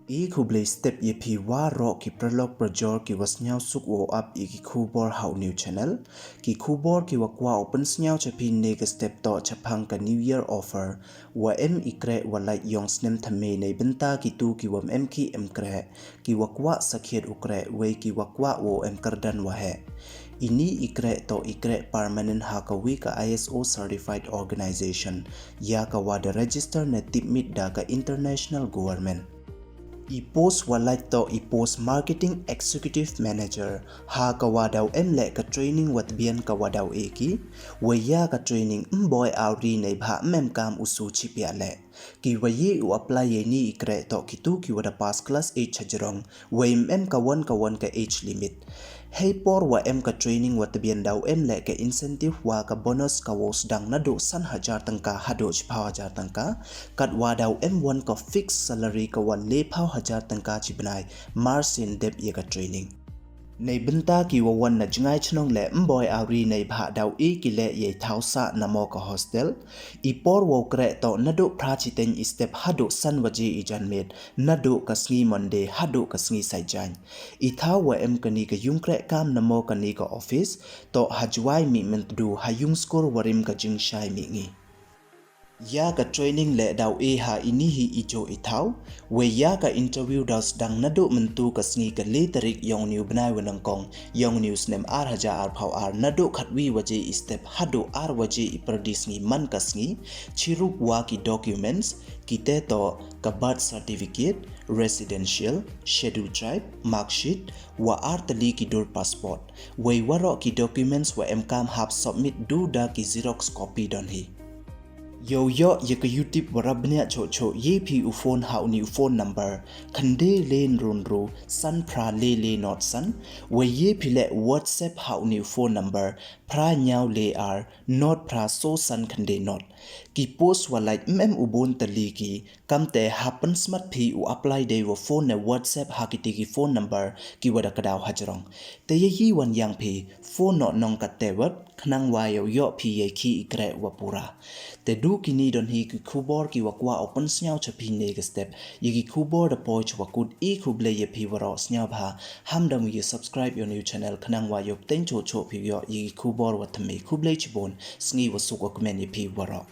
E kublai step ye pi wa ro ki pralok projor ki was nyau suk wo up e ki kubor hau new channel ki kubor ki wakwa open nyau chapi nega step to chapang ka new year offer wa ikre wa like yong snem thame neibynta ki tu ki wam ki kreh ki wakwa sakhet ukre we ki wakwa wo kardan wa he ini ikre to ikre permanent hakawi ka ISO certified organization ya ka wa the register na tipmit da ka international government post walait to post marketing executive manager ha kawadaw le ka training wat bian kawadaw eki waya ka training boy auri nei bha kam usu chipya le ki wayi u apply ye ni ikre to kitu ki wada pass class 8 chajrong way ka 1 ka age limit hey por wa ka training wat bian daw le ka incentive wa ka bonus ka wos dang na do san hajar tangka hado chpa hajar tangka kat wa daw 1 ka fixed salary ka wan le phaw hajar tangka chibnai marsin dep ye ka training neibynta ki wawan na jingai chnong le mboy auri nei bha daw ki le ye thausa namo ka hostel por wo kre to nado prachiten step hado san waji janmet nado kasngi monday hado kasngi saijan thaw wa kani ka yungkre kam namo kani ka office to hajwai mi mentdu hayung skor warim ka jingshai mi ngi ya ka training le daw ha ini hi ijo ithaw we ya ka interview das dang nado mentu ka sngi ka le tarik yong new bnai wenang kong yong news nem ar haja ar phaw ar nado khatwi waje step hado ar waje iperdis ngi man ka sngi chirup wa ki documents kite to ka birth certificate residential schedule tribe mark sheet wa ar tali ki dur passport we waro ki documents wa kam hab submit du da ki xerox copy don hi yo ye ka YouTube warabnya cho ye pi u phone hau ni phone number khande len run ru san pra le not san we ye pi le WhatsApp hau ni phone number pra nyau le ar not pra so san khande not ki post wa like ubon tali ki kamte happen smart phi u apply de wo phone ne WhatsApp ha ki ki phone number ki wada kadaw hajrong te ye hi wan yang phi phone no nong ka te wat khnang wa yo phi ye khi ikre wa pura te du kini don hi ki khubor ki wakwa open snyau chapi nega step ye ki khubor da poch wakut khuble ye phi waro snyau bha hamdam ye subscribe your new channel khnang wa yo ten cho phi yo ye ki khubor wa thame khuble chibon sngi wasuk ok men ye phi waro